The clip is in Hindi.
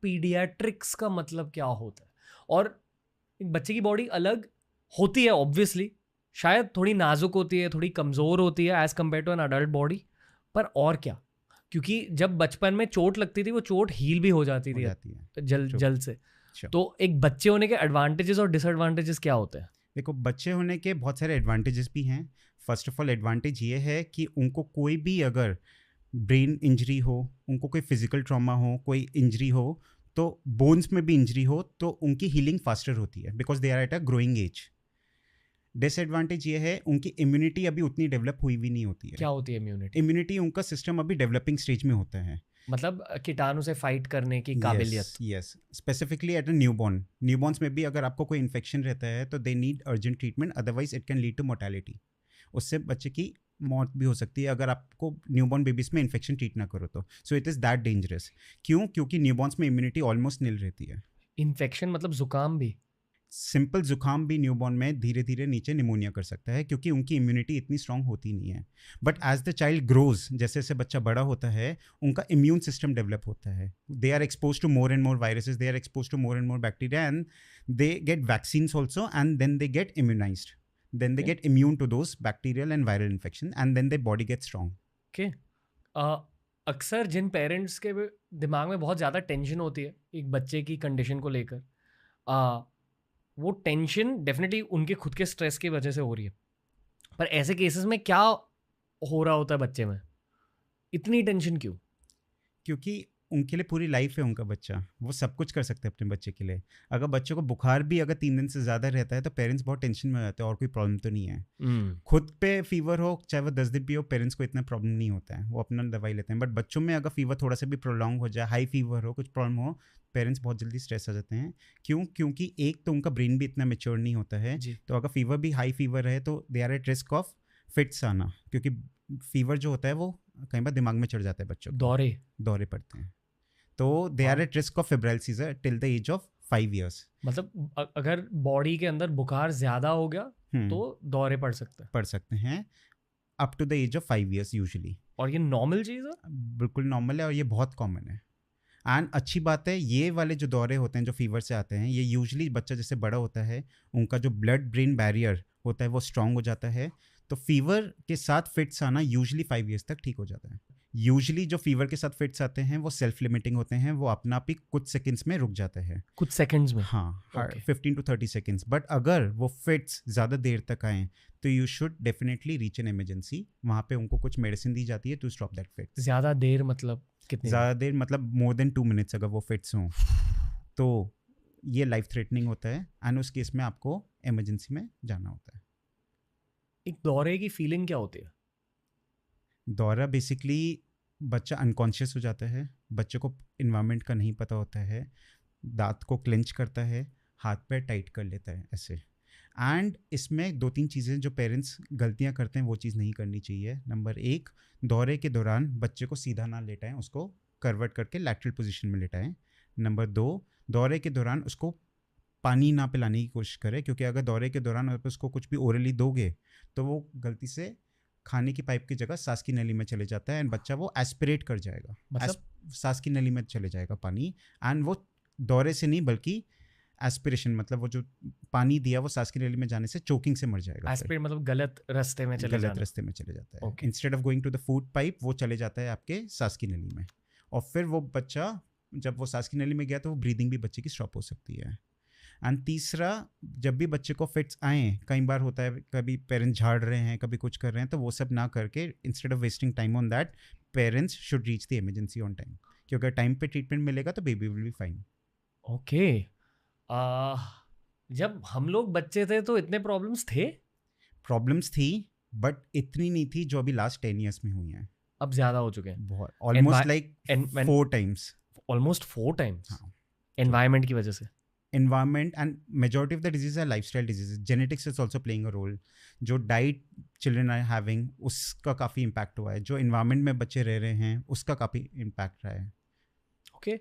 पीडियाट्रिक्स का मतलब क्या होता है? और एक बच्चे की बॉडी अलग होती है ऑब्वियसली, शायद थोड़ी नाजुक होती है, थोड़ी कमज़ोर होती है as compare to an adult body, पर और क्या? क्योंकि जब बचपन में चोट लगती थी, वो चोट हील भी हो जाती हो थी जाती है। जल्द से। Sure. तो एक बच्चे होने के एडवांटेजेस और डिसएडवांटेजेस क्या होते हैं? देखो, बच्चे होने के बहुत सारे एडवांटेजेस भी हैं। फर्स्ट ऑफ ऑल एडवांटेज ये है कि उनको कोई भी अगर ब्रेन इंजरी हो, उनको कोई फिजिकल ट्रॉमा हो, कोई इंजरी हो, तो बोन्स में भी इंजरी हो तो उनकी हीलिंग फास्टर होती है because they are at a growing age. Disadvantage ये है उनकी इम्यूनिटी अभी उतनी डेवलप हुई भी नहीं होती क्या है। होती है इम्यूनिटी? इम्यूनिटी उनका सिस्टम अभी डेवलपिंग स्टेज में होता है। मतलब कीटाणु से फाइट करने की काबिलियत। Yes, specifically at a newborns में भी अगर आपको कोई इन्फेक्शन रहता है तो they need urgent treatment, otherwise it can lead to mortality. उससे बच्चे की मौत भी हो सकती है अगर आपको न्यूबॉर्न बेबीज में इन्फेक्शन ट्रीट ना करो तो। So it is that dangerous. क्यों? क्योंकि न्यूबॉर्न्स में इम्यूनिटी ऑलमोस्ट नील रहती है। इन्फेक्शन मतलब जुकाम भी? सिंपल जुकाम भी न्यूबॉर्न में धीरे धीरे नीचे निमोनिया कर सकता है क्योंकि उनकी इम्यूनिटी इतनी स्ट्रांग होती नहीं है। But as the child grows, जैसे जैसे बच्चा बड़ा होता है, उनका इम्यून सिस्टम डेवलप होता है। They are expose to more and more viruses, they are expose to more and more bacteria, and they get vaccines also, and then they get immunized, then they Okay. get immune to those bacterial and viral infection, and then their body gets strong. Okay. अक्सर जिन पेरेंट्स के दिमाग में बहुत ज़्यादा टेंशन होती है एक बच्चे की कंडीशन को लेकर, वो टेंशन डेफिनेटली उनके खुद के स्ट्रेस की वजह से हो रही है, पर ऐसे केसेस में क्या हो रहा होता है बच्चे में? इतनी टेंशन क्यों? क्योंकि उनके लिए पूरी लाइफ है उनका बच्चा, वो सब कुछ कर सकते हैं अपने बच्चे के लिए। अगर बच्चों को बुखार भी अगर 3 दिन से ज़्यादा रहता है तो पेरेंट्स बहुत टेंशन में हो जाते हैं, और कोई प्रॉब्लम तो नहीं है। खुद पे फीवर हो, चाहे वो 10 दिन भी हो, पेरेंट्स को इतना प्रॉब्लम नहीं होता है, वो अपना दवाई लेते हैं। बट बच्चों में अगर फीवर थोड़ा सा भी प्रोलॉन्ग हो जाए, हाई फीवर हो, कुछ प्रॉब्लम हो, पेरेंट्स बहुत जल्दी स्ट्रेस आ जाते हैं। क्यों? क्योंकि एक तो उनका ब्रेन भी इतना मेच्योर नहीं होता है। जी। तो अगर फीवर भी हाई फीवर है तो they are at risk of fits आना, क्योंकि फीवर जो होता है वो कई बार दिमाग में चढ़ जाता है बच्चों को, दौरे पड़ते हैं। तो they are at risk of febrile seizure till the age of 5 years। मतलब अगर बॉडी के अंदर बुखार ज़्यादा हो गया तो दौरे पड़ सकते हैं up to the age of 5 years usually. और ये नॉर्मल चीज़ है? बिल्कुल नॉर्मल है और ये बहुत कॉमन है। एंड अच्छी बात है, ये वाले जो दौरे होते हैं जो फीवर से आते हैं, ये यूजुअली बच्चा जैसे बड़ा होता है उनका जो ब्लड ब्रेन बैरियर होता है वो स्ट्रांग हो जाता है, तो फीवर के साथ फिट्स आना यूजुअली 5 years तक ठीक हो जाता है। यूजुअली जो फीवर के साथ फिट्स आते हैं वो सेल्फ लिमिटिंग होते हैं, वो अपना आप ही कुछ सेकंड्स में रुक जाते हैं। कुछ सेकंड्स में? हाँ, Okay. 15 to 30 seconds। बट अगर वो फिट्स ज़्यादा देर तक आएँ तो you should definitely reach an emergency. वहाँ पे उनको कुछ मेडिसिन दी जाती है टू स्टॉप दैट फिट। ज़्यादा देर मतलब कितनी? ज़्यादा देर मतलब मोर देन 2 minutes अगर वो फिट्स हों तो ये लाइफ थ्रेटनिंग होता है, एंड उस केस में आपको इमरजेंसी में जाना होता है। एक दौरे की फीलिंग क्या होती है? दौरा बेसिकली बच्चा अनकॉन्शियस हो जाता है, बच्चे को इन्वायरमेंट का नहीं पता होता है, दांत को क्लेंच करता है, हाथ पैर टाइट कर लेता है ऐसे। एंड इसमें 2-3 चीज़ें जो पेरेंट्स गलतियां करते हैं वो चीज़ नहीं करनी चाहिए। नंबर 1, दौरे के दौरान बच्चे को सीधा ना लेटाएं, उसको करवट करके लैटरल पोजीशन में लेटाएं। नंबर 2, दौरे के दौरान उसको पानी ना पिलाने की कोशिश करें, क्योंकि अगर दौरे के दौरान आप उसको कुछ भी ओरली दोगे तो वो गलती से खाने की पाइप की जगह सांस की नली में चले जाता है, एंड बच्चा वो एस्पिरेट कर जाएगा, मतलब सांस की नली में चले जाएगा पानी। एंड वो दौरे से नहीं बल्कि एस्पिरेशन, मतलब वो जो पानी दिया वो सांस की नली में जाने से चोकिंग से मर जाएगा। एस्पिरेट मतलब गलत रास्ते में चले जाना? गलत रास्ते में चले जाता है। Okay. Instead of going to the food pipe वो चले जाता है आपके सांस की नली में, और फिर वो बच्चा जब वो सांस की नली में गया तो वो ब्रीदिंग भी बच्चे की स्टॉप हो सकती है। एंड तीसरा, जब भी बच्चे को फिट्स आए, कई बार होता है कभी पेरेंट्स झाड़ रहे हैं, कभी कुछ कर रहे हैं, तो वो सब ना करके instead of wasting time on that, parents should reach the emergency on time, क्योंकि अगर टाइम पे ट्रीटमेंट मिलेगा तो baby will be fine. Okay. जब हम लोग बच्चे थे तो इतने प्रॉब्लम्स थे? प्रॉब्लम्स थी, बट इतनी नहीं थी जो अभी लास्ट 10 years में हुई हैं। अब ज़्यादा हो चुके हैं? बहुत, almost like 4 times। Almost 4 times? हाँ, एनवायरनमेंट की वजह से? environment, and majority of the diseases are lifestyle diseases। genetics is also playing a role। जो डाइट चिल्ड्रन आर हैविंग उसका काफ़ी इम्पैक्ट हुआ है, जो इन्वायरमेंट में बच्चे रह रहे हैं उसका काफ़ी इम्पैक्ट रहा है। ओके।